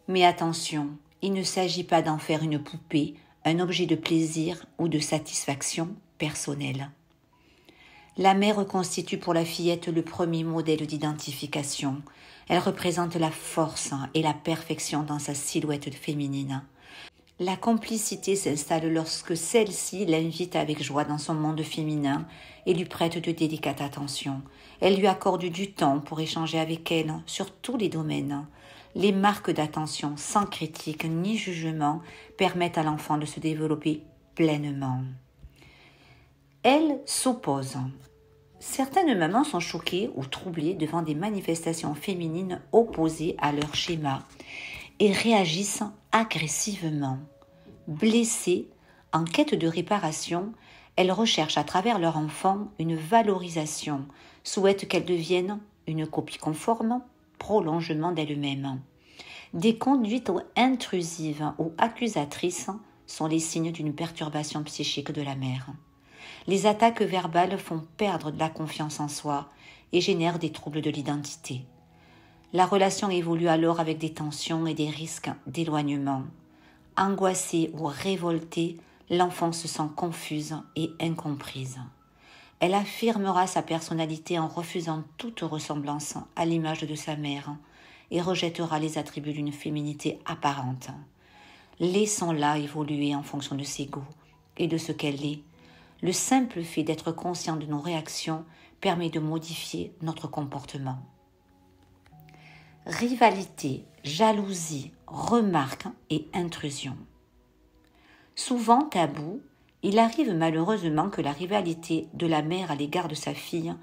Mais attention, il ne s'agit pas d'en faire une poupée, un objet de plaisir ou de satisfaction personnelle. La mère constitue pour la fillette le premier modèle d'identification. Elle représente la force et la perfection dans sa silhouette féminine. La complicité s'installe lorsque celle-ci l'invite avec joie dans son monde féminin et lui prête de délicates attentions. Elle lui accorde du temps pour échanger avec elle sur tous les domaines. Les marques d'attention sans critique ni jugement permettent à l'enfant de se développer pleinement. Elle s'oppose. Certaines mamans sont choquées ou troublées devant des manifestations féminines opposées à leur schéma et réagissent agressivement. Blessées, en quête de réparation, elles recherchent à travers leur enfant une valorisation, souhaitent qu'elle devienne une copie conforme, prolongement d'elle-même. Des conduites intrusives ou accusatrices sont les signes d'une perturbation psychique de la mère. Les attaques verbales font perdre de la confiance en soi et génèrent des troubles de l'identité. La relation évolue alors avec des tensions et des risques d'éloignement. Angoissée ou révoltée, l'enfant se sent confuse et incomprise. Elle affirmera sa personnalité en refusant toute ressemblance à l'image de sa mère et rejettera les attributs d'une féminité apparente. Laissons-la évoluer en fonction de ses goûts et de ce qu'elle est. Le simple fait d'être conscient de nos réactions permet de modifier notre comportement. Rivalité, jalousie, remarque et intrusion. Souvent tabou, il arrive malheureusement que la rivalité de la mère à l'égard de sa fille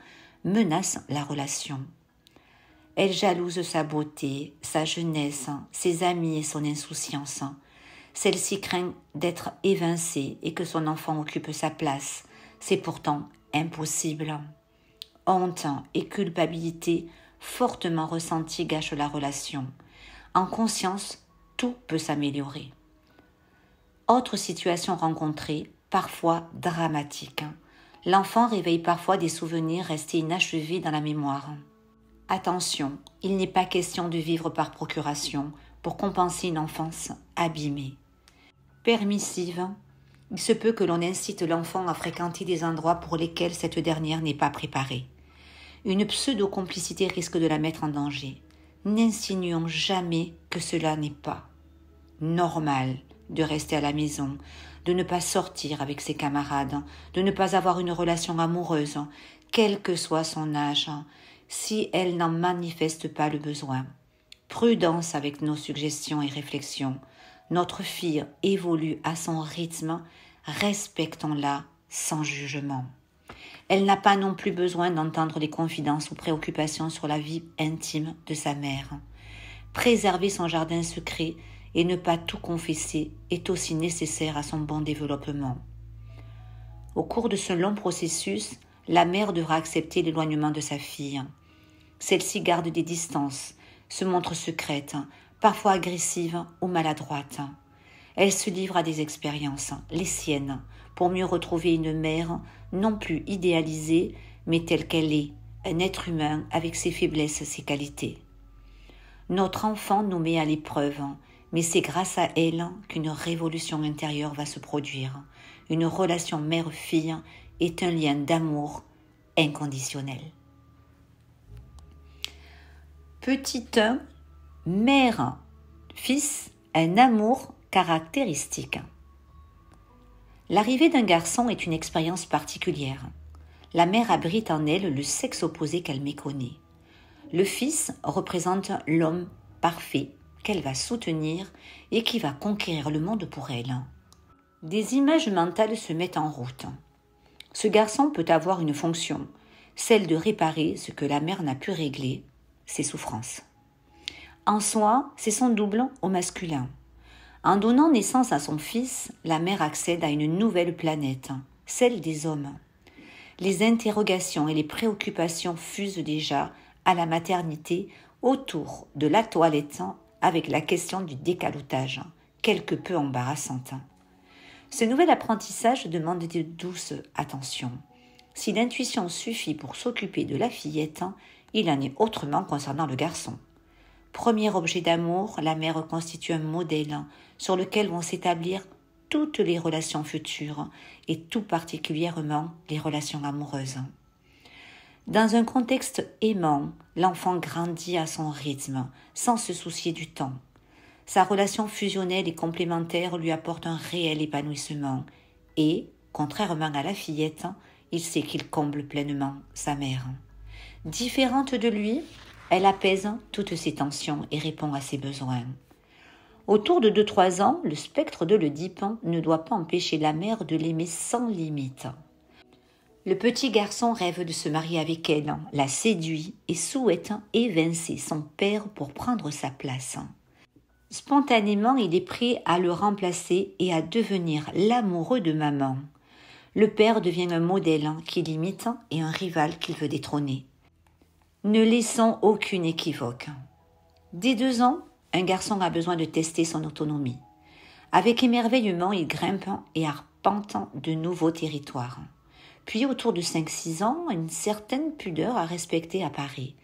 menace la relation. Elle jalouse sa beauté, sa jeunesse, ses amis et son insouciance. Celle-ci craint d'être évincée et que son enfant occupe sa place. C'est pourtant impossible. Honte et culpabilité fortement ressenties gâchent la relation. En conscience, tout peut s'améliorer. Autre situation rencontrée, parfois dramatique. L'enfant réveille parfois des souvenirs restés inachevés dans la mémoire. Attention, il n'est pas question de vivre par procuration pour compenser une enfance abîmée. Permissive, il se peut que l'on incite l'enfant à fréquenter des endroits pour lesquels cette dernière n'est pas préparée. Une pseudo-complicité risque de la mettre en danger. N'insinuons jamais que cela n'est pas normal de rester à la maison, de ne pas sortir avec ses camarades, de ne pas avoir une relation amoureuse, quel que soit son âge, si elle n'en manifeste pas le besoin. Prudence avec nos suggestions et réflexions. Notre fille évolue à son rythme, respectons-la sans jugement. Elle n'a pas non plus besoin d'entendre des confidences ou préoccupations sur la vie intime de sa mère. Préserver son jardin secret et ne pas tout confesser est aussi nécessaire à son bon développement. Au cours de ce long processus, la mère devra accepter l'éloignement de sa fille. Celle-ci garde des distances, se montre secrète, parfois agressive ou maladroite. Elle se livre à des expériences, les siennes, pour mieux retrouver une mère non plus idéalisée, mais telle qu'elle est, un être humain avec ses faiblesses, ses qualités. Notre enfant nous met à l'épreuve, mais c'est grâce à elle qu'une révolution intérieure va se produire. Une relation mère-fille est un lien d'amour inconditionnel. Petit 1, mère-fils, un amour caractéristique. L'arrivée d'un garçon est une expérience particulière. La mère abrite en elle le sexe opposé qu'elle méconnaît. Le fils représente l'homme parfait qu'elle va soutenir et qui va conquérir le monde pour elle. Des images mentales se mettent en route. Ce garçon peut avoir une fonction, celle de réparer ce que la mère n'a pu régler, ses souffrances. En soi, c'est son double au masculin. En donnant naissance à son fils, la mère accède à une nouvelle planète, celle des hommes. Les interrogations et les préoccupations fusent déjà à la maternité autour de la toilette avec la question du décalotage, quelque peu embarrassante. Ce nouvel apprentissage demande de douces attentions. Si l'intuition suffit pour s'occuper de la fillette, il en est autrement concernant le garçon. Premier objet d'amour, la mère constitue un modèle sur lequel vont s'établir toutes les relations futures et tout particulièrement les relations amoureuses. Dans un contexte aimant, l'enfant grandit à son rythme, sans se soucier du temps. Sa relation fusionnelle et complémentaire lui apporte un réel épanouissement et, contrairement à la fillette, il sait qu'il comble pleinement sa mère. Différente de lui, elle apaise toutes ses tensions et répond à ses besoins. Autour de 2-3 ans, le spectre de l'Oedipe ne doit pas empêcher la mère de l'aimer sans limite. Le petit garçon rêve de se marier avec elle, la séduit et souhaite évincer son père pour prendre sa place. Spontanément, il est prêt à le remplacer et à devenir l'amoureux de maman. Le père devient un modèle qui l'imite et un rival qu'il veut détrôner. Ne laissons aucune équivoque. Dès 2 ans, un garçon a besoin de tester son autonomie. Avec émerveillement, il grimpe et arpente de nouveaux territoires. Puis, autour de 5-6 ans, une certaine pudeur à respecter apparaît.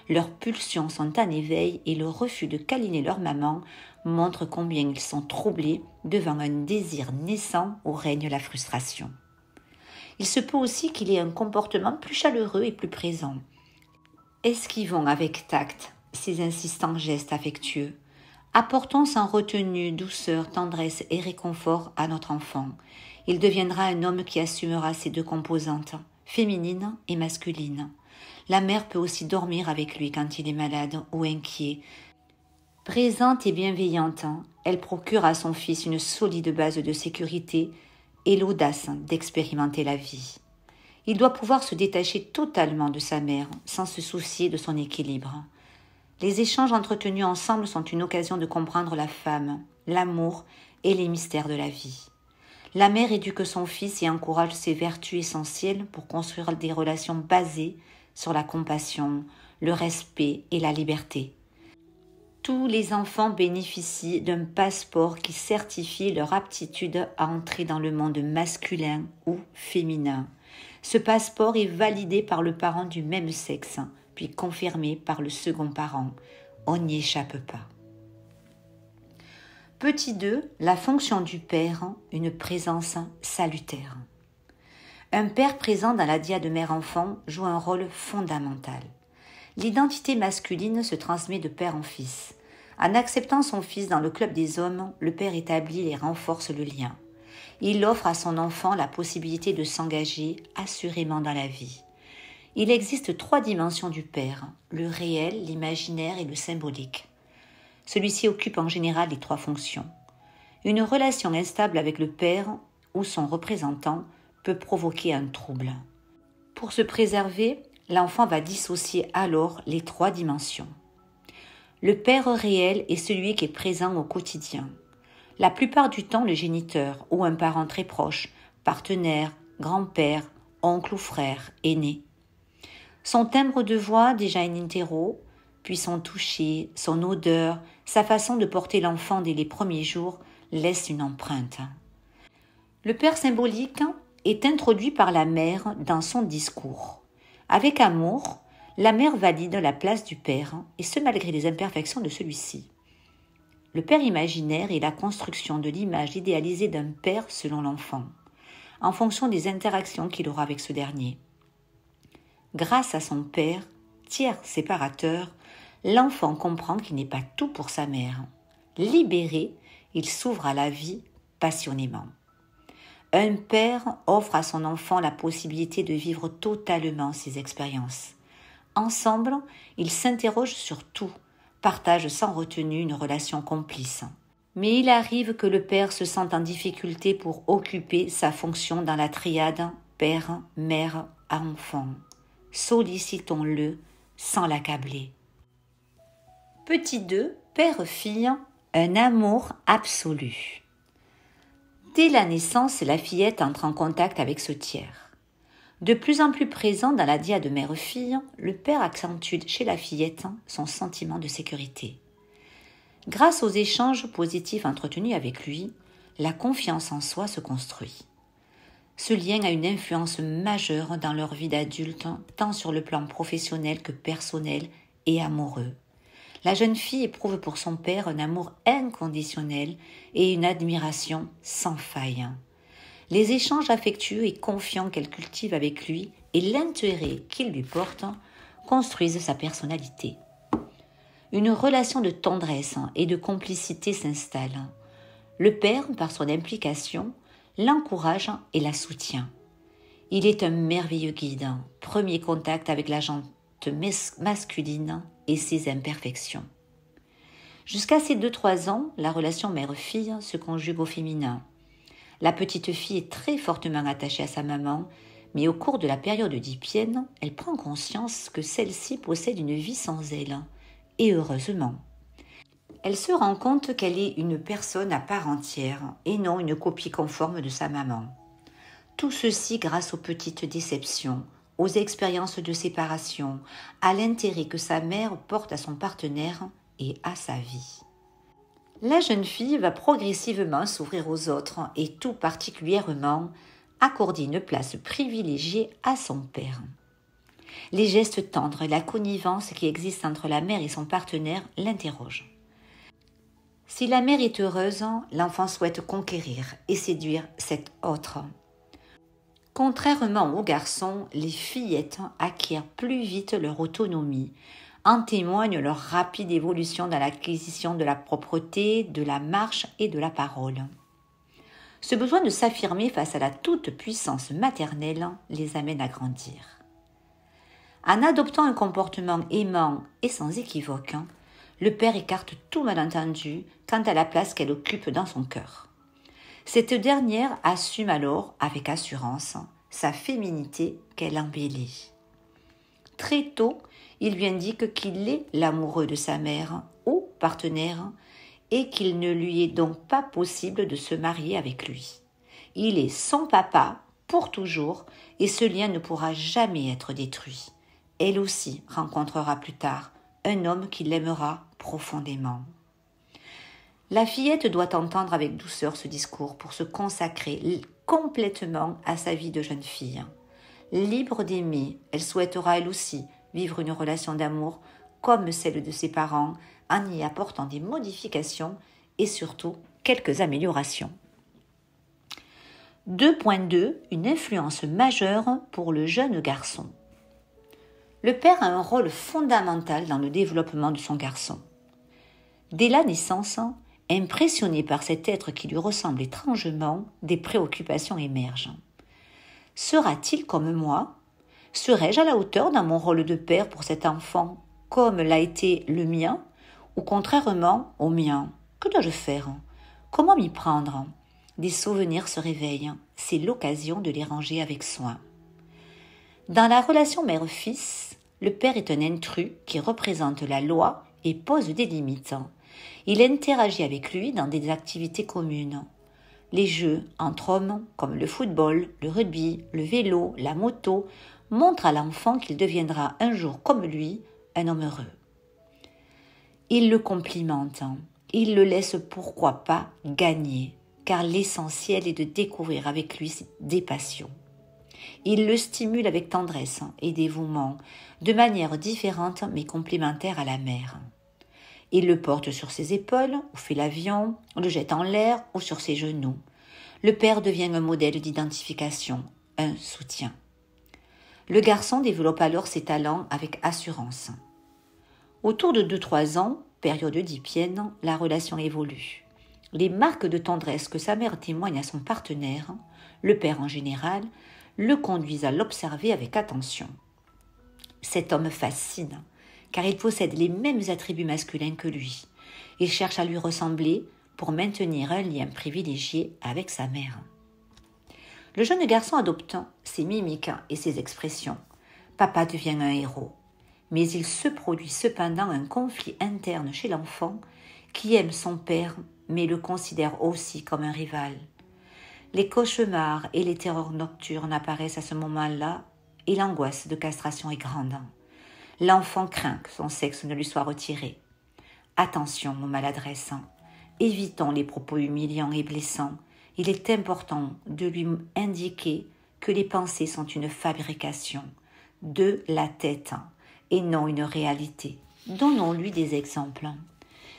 Leurs pulsions sont en éveil et le refus de câliner leur maman montre combien ils sont troublés devant un désir naissant où règne la frustration. Il se peut aussi qu'il ait un comportement plus chaleureux et plus présent. Esquivons avec tact ces insistants gestes affectueux. Apportons sans retenue douceur, tendresse et réconfort à notre enfant. Il deviendra un homme qui assumera ses 2 composantes, féminine et masculine. La mère peut aussi dormir avec lui quand il est malade ou inquiet. Présente et bienveillante, elle procure à son fils une solide base de sécurité et l'audace d'expérimenter la vie. Il doit pouvoir se détacher totalement de sa mère sans se soucier de son équilibre. Les échanges entretenus ensemble sont une occasion de comprendre la femme, l'amour et les mystères de la vie. La mère éduque son fils et encourage ses vertus essentielles pour construire des relations basées sur la compassion, le respect et la liberté. Tous les enfants bénéficient d'un passeport qui certifie leur aptitude à entrer dans le monde masculin ou féminin. Ce passeport est validé par le parent du même sexe, puis confirmé par le second parent. On n'y échappe pas. Petit 2, la fonction du père, une présence salutaire. Un père présent dans la dyade mère-enfant joue un rôle fondamental. L'identité masculine se transmet de père en fils. En acceptant son fils dans le club des hommes, le père établit et renforce le lien. Il offre à son enfant la possibilité de s'engager assurément dans la vie. Il existe 3 dimensions du père, le réel, l'imaginaire et le symbolique. Celui-ci occupe en général les 3 fonctions. Une relation instable avec le père ou son représentant peut provoquer un trouble. Pour se préserver, l'enfant va dissocier alors les 3 dimensions. Le père réel est celui qui est présent au quotidien. La plupart du temps, le géniteur ou un parent très proche, partenaire, grand-père, oncle ou frère, aîné. Son timbre de voix, déjà in utero, puis son toucher, son odeur, sa façon de porter l'enfant dès les premiers jours laissent une empreinte. Le père symbolique est introduit par la mère dans son discours. Avec amour, la mère valide la place du père, et ce malgré les imperfections de celui-ci. Le père imaginaire est la construction de l'image idéalisée d'un père selon l'enfant, en fonction des interactions qu'il aura avec ce dernier. Grâce à son père, tiers séparateur, l'enfant comprend qu'il n'est pas tout pour sa mère. Libéré, il s'ouvre à la vie passionnément. Un père offre à son enfant la possibilité de vivre totalement ses expériences. Ensemble, ils s'interrogent sur tout, partagent sans retenue une relation complice. Mais il arrive que le père se sente en difficulté pour occuper sa fonction dans la triade père, mère, enfant. Sollicitons-le sans l'accabler. Petit 2, père-fille, un amour absolu. Dès la naissance, la fillette entre en contact avec ce tiers. De plus en plus présent dans la dyade mère-fille, le père accentue chez la fillette son sentiment de sécurité. Grâce aux échanges positifs entretenus avec lui, la confiance en soi se construit. Ce lien a une influence majeure dans leur vie d'adulte, tant sur le plan professionnel que personnel et amoureux. La jeune fille éprouve pour son père un amour inconditionnel et une admiration sans faille. Les échanges affectueux et confiants qu'elle cultive avec lui et l'intérêt qu'il lui porte construisent sa personnalité. Une relation de tendresse et de complicité s'installe. Le père, par son implication, l'encourage et la soutient. Il est un merveilleux guide, premier contact avec la jante masculine et ses imperfections. Jusqu'à ses 2-3 ans, la relation mère-fille se conjugue au féminin. La petite fille est très fortement attachée à sa maman, mais au cours de la période oedipienne, elle prend conscience que celle-ci possède une vie sans elle, et heureusement. Elle se rend compte qu'elle est une personne à part entière, et non une copie conforme de sa maman. Tout ceci grâce aux petites déceptions, aux expériences de séparation, à l'intérêt que sa mère porte à son partenaire et à sa vie. La jeune fille va progressivement s'ouvrir aux autres et tout particulièrement accorder une place privilégiée à son père. Les gestes tendres et la connivence qui existe entre la mère et son partenaire l'interrogent. Si la mère est heureuse, l'enfant souhaite conquérir et séduire cet autre. Contrairement aux garçons, les fillettes acquièrent plus vite leur autonomie. En témoigne leur rapide évolution dans l'acquisition de la propreté, de la marche et de la parole. Ce besoin de s'affirmer face à la toute-puissance maternelle les amène à grandir. En adoptant un comportement aimant et sans équivoque, le père écarte tout malentendu quant à la place qu'elle occupe dans son cœur. Cette dernière assume alors, avec assurance, sa féminité qu'elle embellit. Très tôt, il lui indique qu'il est l'amoureux de sa mère ou partenaire et qu'il ne lui est donc pas possible de se marier avec lui. Il est son papa pour toujours et ce lien ne pourra jamais être détruit. Elle aussi rencontrera plus tard un homme qui l'aimera profondément. La fillette doit entendre avec douceur ce discours pour se consacrer complètement à sa vie de jeune fille. Libre d'aimer, elle souhaitera elle aussi vivre une relation d'amour comme celle de ses parents en y apportant des modifications et surtout quelques améliorations. 2.2 Une influence majeure pour le jeune garçon. Le père a un rôle fondamental dans le développement de son garçon. Dès la naissance, impressionné par cet être qui lui ressemble étrangement, des préoccupations émergent. Sera-t-il comme moi ? Serai-je à la hauteur dans mon rôle de père pour cet enfant, comme l'a été le mien, ou contrairement au mien ? Que dois-je faire ? Comment m'y prendre ? Des souvenirs se réveillent, c'est l'occasion de les ranger avec soin. Dans la relation mère-fils, le père est un intrus qui représente la loi et pose des limites. Il interagit avec lui dans des activités communes. Les jeux entre hommes, comme le football, le rugby, le vélo, la moto, montrent à l'enfant qu'il deviendra un jour comme lui, un homme heureux. Il le complimente, il le laisse pourquoi pas gagner, car l'essentiel est de découvrir avec lui des passions. Il le stimule avec tendresse et dévouement, de manière différente mais complémentaire à la mère. Il le porte sur ses épaules, ou fait l'avion, le jette en l'air ou sur ses genoux. Le père devient un modèle d'identification, un soutien. Le garçon développe alors ses talents avec assurance. Autour de 2-3 ans, période oedipienne, la relation évolue. Les marques de tendresse que sa mère témoigne à son partenaire, le père en général, le conduisent à l'observer avec attention. Cet homme fascine, car il possède les mêmes attributs masculins que lui. Il cherche à lui ressembler pour maintenir un lien privilégié avec sa mère. Le jeune garçon adopte ses mimiques et ses expressions. Papa devient un héros. Mais il se produit cependant un conflit interne chez l'enfant qui aime son père mais le considère aussi comme un rival. Les cauchemars et les terreurs nocturnes apparaissent à ce moment-là et l'angoisse de castration est grande. L'enfant craint que son sexe ne lui soit retiré. Attention aux maladresses. Évitons les propos humiliants et blessants. Il est important de lui indiquer que les pensées sont une fabrication de la tête et non une réalité. Donnons-lui des exemples.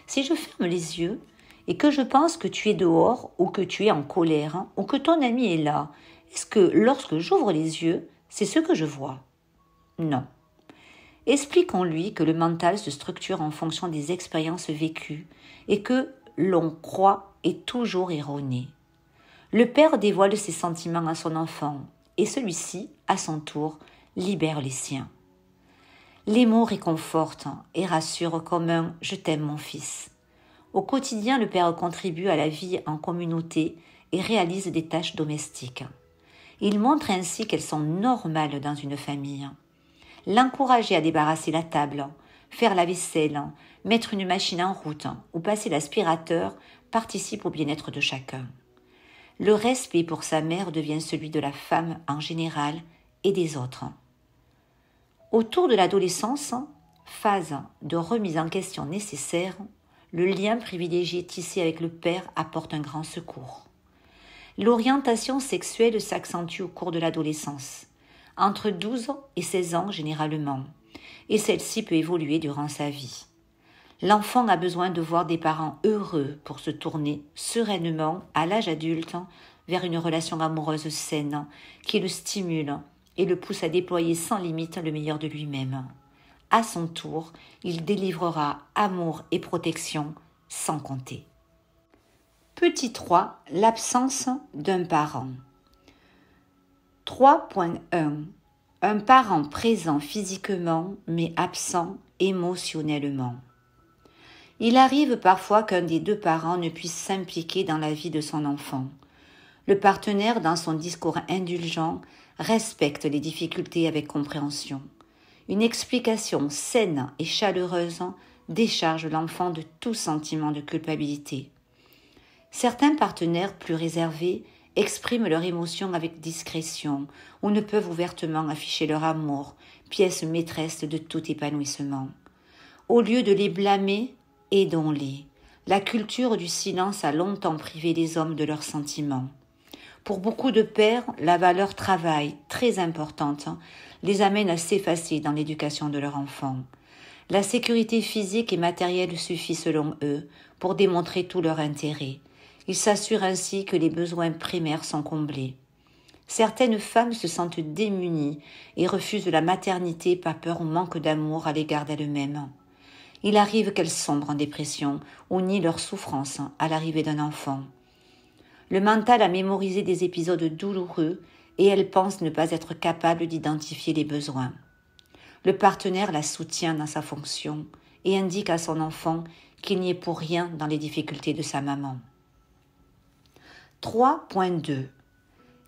Si je ferme les yeux et que je pense que tu es dehors ou que tu es en colère ou que ton ami est là, est-ce que lorsque j'ouvre les yeux, c'est ce que je vois ? Non. Expliquons-lui que le mental se structure en fonction des expériences vécues et que l'on croit est toujours erroné. Le père dévoile ses sentiments à son enfant et celui-ci, à son tour, libère les siens. Les mots réconfortent et rassurent comme un « je t'aime mon fils ». Au quotidien, le père contribue à la vie en communauté et réalise des tâches domestiques. Il montre ainsi qu'elles sont normales dans une famille. L'encourager à débarrasser la table, faire la vaisselle, mettre une machine en route ou passer l'aspirateur participe au bien-être de chacun. Le respect pour sa mère devient celui de la femme en général et des autres. Autour de l'adolescence, phase de remise en question nécessaire, le lien privilégié tissé avec le père apporte un grand secours. L'orientation sexuelle s'accentue au cours de l'adolescence, entre 12 et 16 ans généralement, et celle-ci peut évoluer durant sa vie. L'enfant a besoin de voir des parents heureux pour se tourner sereinement à l'âge adulte vers une relation amoureuse saine qui le stimule et le pousse à déployer sans limite le meilleur de lui-même. À son tour, il délivrera amour et protection sans compter. Petit 3. L'absence d'un parent. 3.1. Un parent présent physiquement mais absent émotionnellement. Il arrive parfois qu'un des deux parents ne puisse s'impliquer dans la vie de son enfant. Le partenaire, dans son discours indulgent, respecte les difficultés avec compréhension. Une explication saine et chaleureuse décharge l'enfant de tout sentiment de culpabilité. Certains partenaires plus réservés expriment leurs émotions avec discrétion ou ne peuvent ouvertement afficher leur amour, pièce maîtresse de tout épanouissement. Au lieu de les blâmer, aidons-les. La culture du silence a longtemps privé les hommes de leurs sentiments. Pour beaucoup de pères, la valeur travail, très importante, les amène à s'effacer dans l'éducation de leur enfant. La sécurité physique et matérielle suffit selon eux pour démontrer tout leur intérêt. Ils s'assurent ainsi que les besoins primaires sont comblés. Certaines femmes se sentent démunies et refusent la maternité par peur au manque d'amour à l'égard d'elles-mêmes. Il arrive qu'elles sombrent en dépression ou nient leur souffrance à l'arrivée d'un enfant. Le mental a mémorisé des épisodes douloureux et elle pense ne pas être capable d'identifier les besoins. Le partenaire la soutient dans sa fonction et indique à son enfant qu'il n'y est pour rien dans les difficultés de sa maman. 3.2.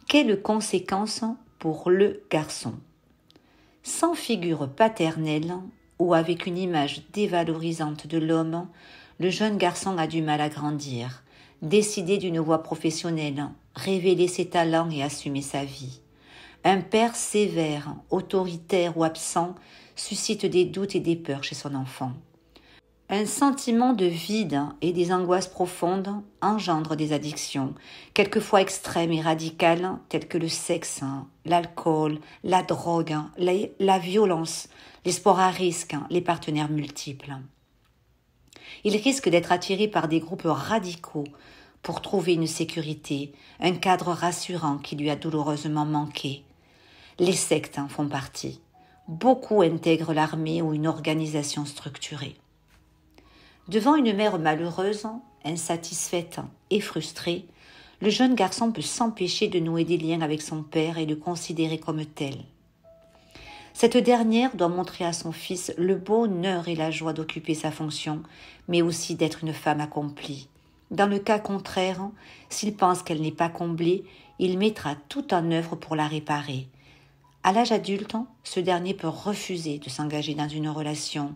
Quelles conséquences pour le garçon? Sans figure paternelle ou avec une image dévalorisante de l'homme, le jeune garçon a du mal à grandir, décider d'une voie professionnelle, révéler ses talents et assumer sa vie. Un père sévère, autoritaire ou absent suscite des doutes et des peurs chez son enfant. Un sentiment de vide et des angoisses profondes engendrent des addictions, quelquefois extrêmes et radicales, telles que le sexe, l'alcool, la drogue, la violence, les sports à risque, les partenaires multiples. Il risque d'être attiré par des groupes radicaux pour trouver une sécurité, un cadre rassurant qui lui a douloureusement manqué. Les sectes en font partie. Beaucoup intègrent l'armée ou une organisation structurée. Devant une mère malheureuse, insatisfaite et frustrée, le jeune garçon peut s'empêcher de nouer des liens avec son père et le considérer comme tel. Cette dernière doit montrer à son fils le bonheur et la joie d'occuper sa fonction, mais aussi d'être une femme accomplie. Dans le cas contraire, s'il pense qu'elle n'est pas comblée, il mettra tout en œuvre pour la réparer. À l'âge adulte, ce dernier peut refuser de s'engager dans une relation,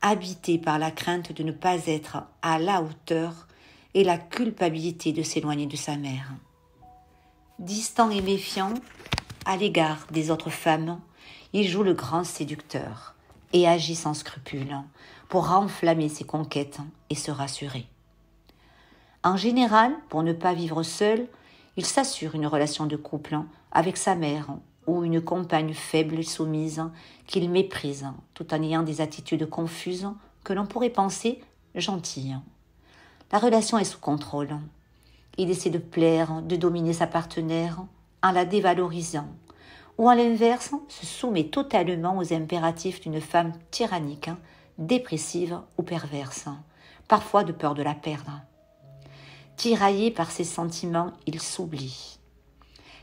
habité par la crainte de ne pas être à la hauteur et la culpabilité de s'éloigner de sa mère. Distant et méfiant à l'égard des autres femmes, il joue le grand séducteur et agit sans scrupule pour renflammer ses conquêtes et se rassurer. En général, pour ne pas vivre seul, il s'assure une relation de couple avec sa mère ou une compagne faible et soumise qu'il méprise tout en ayant des attitudes confuses que l'on pourrait penser gentilles. La relation est sous contrôle. Il essaie de plaire, de dominer sa partenaire en la dévalorisant, ou à l'inverse se soumet totalement aux impératifs d'une femme tyrannique, dépressive ou perverse, parfois de peur de la perdre. Tiraillé par ses sentiments, il s'oublie.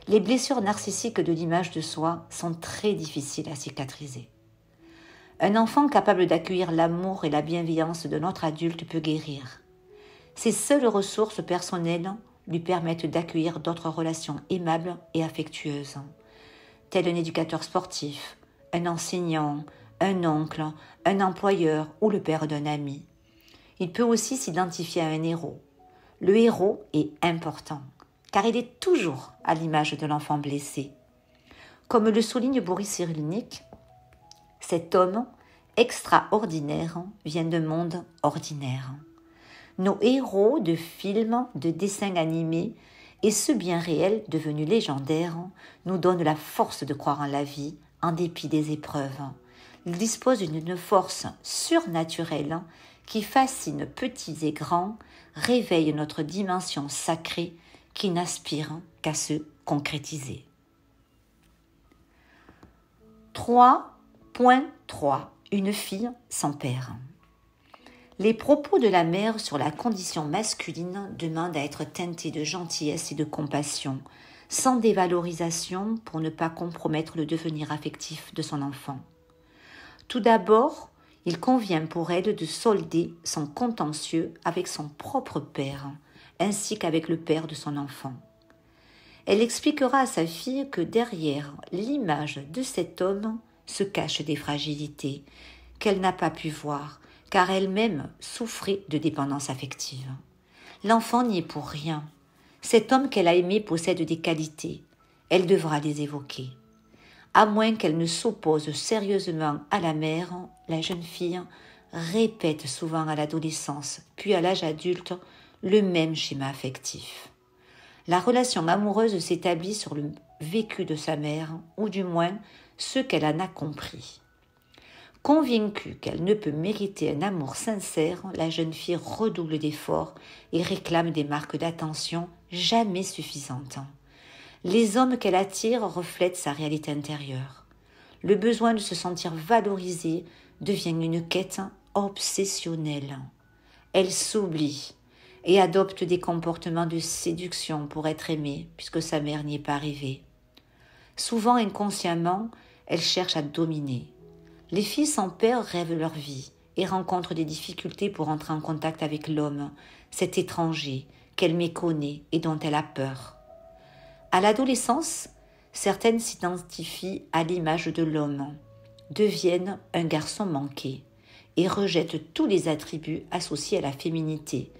Les blessures narcissiques de l'image de soi sont très difficiles à cicatriser. Un enfant capable d'accueillir l'amour et la bienveillance de notre adulte peut guérir. Ses seules ressources personnelles lui permettent d'accueillir d'autres relations aimables et affectueuses, tel un éducateur sportif, un enseignant, un oncle, un employeur ou le père d'un ami. Il peut aussi s'identifier à un héros. Le héros est important, car il est toujours à l'image de l'enfant blessé. Comme le souligne Boris Cyrulnik, cet homme extraordinaire vient d'un monde ordinaire. Nos héros de films, de dessins animés et ce bien réel devenu légendaire nous donnent la force de croire en la vie en dépit des épreuves. Ils disposent d'une force surnaturelle qui fascine petits et grands, réveille notre dimension sacrée qui n'aspire qu'à se concrétiser. 3.3. Une fille sans père. Les propos de la mère sur la condition masculine demandent à être teintés de gentillesse et de compassion, sans dévalorisation pour ne pas compromettre le devenir affectif de son enfant. Tout d'abord, il convient pour elle de solder son contentieux avec son propre père, ainsi qu'avec le père de son enfant. Elle expliquera à sa fille que derrière l'image de cet homme, se cachent des fragilités qu'elle n'a pas pu voir, car elle-même souffrait de dépendance affective. L'enfant n'y est pour rien. Cet homme qu'elle a aimé possède des qualités. Elle devra les évoquer. À moins qu'elle ne s'oppose sérieusement à la mère, la jeune fille répète souvent à l'adolescence, puis à l'âge adulte, le même schéma affectif. La relation amoureuse s'établit sur le vécu de sa mère, ou du moins ce qu'elle en a compris. Convaincue qu'elle ne peut mériter un amour sincère, la jeune fille redouble d'efforts et réclame des marques d'attention jamais suffisantes. Les hommes qu'elle attire reflètent sa réalité intérieure. Le besoin de se sentir valorisée devient une quête obsessionnelle. Elle s'oublie et adopte des comportements de séduction pour être aimée, puisque sa mère n'y est pas arrivée. Souvent inconsciemment, elle cherche à dominer. Les filles sans père rêvent leur vie et rencontrent des difficultés pour entrer en contact avec l'homme, cet étranger qu'elle méconnaît et dont elle a peur. À l'adolescence, certaines s'identifient à l'image de l'homme, deviennent un garçon manqué et rejettent tous les attributs associés à la féminité,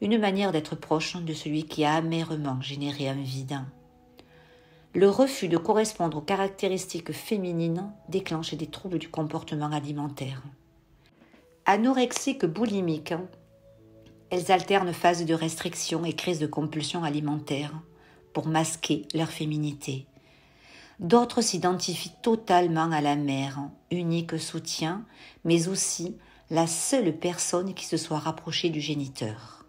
une manière d'être proche de celui qui a amèrement généré un vide. Le refus de correspondre aux caractéristiques féminines déclenche des troubles du comportement alimentaire. Anorexiques boulimiques, elles alternent phases de restriction et crises de compulsion alimentaire pour masquer leur féminité. D'autres s'identifient totalement à la mère, unique soutien, mais aussi la seule personne qui se soit rapprochée du géniteur.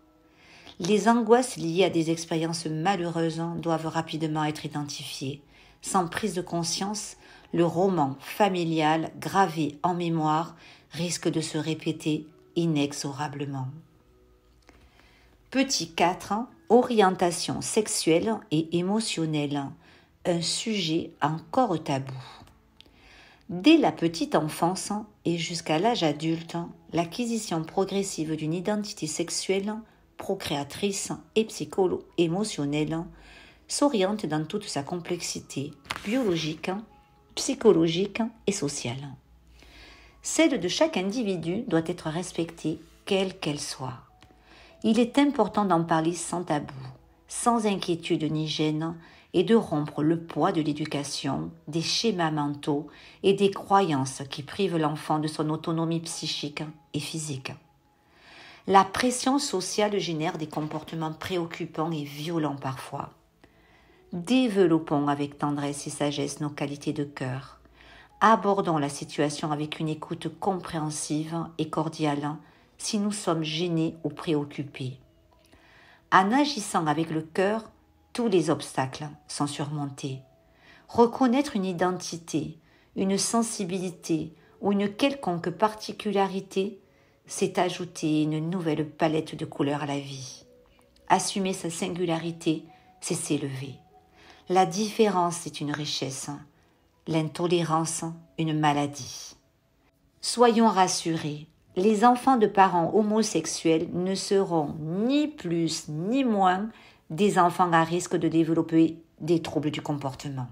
Les angoisses liées à des expériences malheureuses doivent rapidement être identifiées. Sans prise de conscience, le roman familial gravé en mémoire risque de se répéter inexorablement. Petit 4. Orientation sexuelle et émotionnelle. Un sujet encore tabou. Dès la petite enfance et jusqu'à l'âge adulte, l'acquisition progressive d'une identité sexuelle procréatrice et psycho-émotionnelle s'oriente dans toute sa complexité biologique, psychologique et sociale. Celle de chaque individu doit être respectée, quelle qu'elle soit. Il est important d'en parler sans tabou, sans inquiétude ni gêne, et de rompre le poids de l'éducation, des schémas mentaux et des croyances qui privent l'enfant de son autonomie psychique et physique. La pression sociale génère des comportements préoccupants et violents parfois. Développons avec tendresse et sagesse nos qualités de cœur. Abordons la situation avec une écoute compréhensive et cordiale si nous sommes gênés ou préoccupés. En agissant avec le cœur, tous les obstacles sont surmontés. Reconnaître une identité, une sensibilité ou une quelconque particularité, c'est ajouter une nouvelle palette de couleurs à la vie. Assumer sa singularité, c'est s'élever. La différence est une richesse, l'intolérance une maladie. Soyons rassurés, les enfants de parents homosexuels ne seront ni plus ni moins des enfants à risque de développer des troubles du comportement.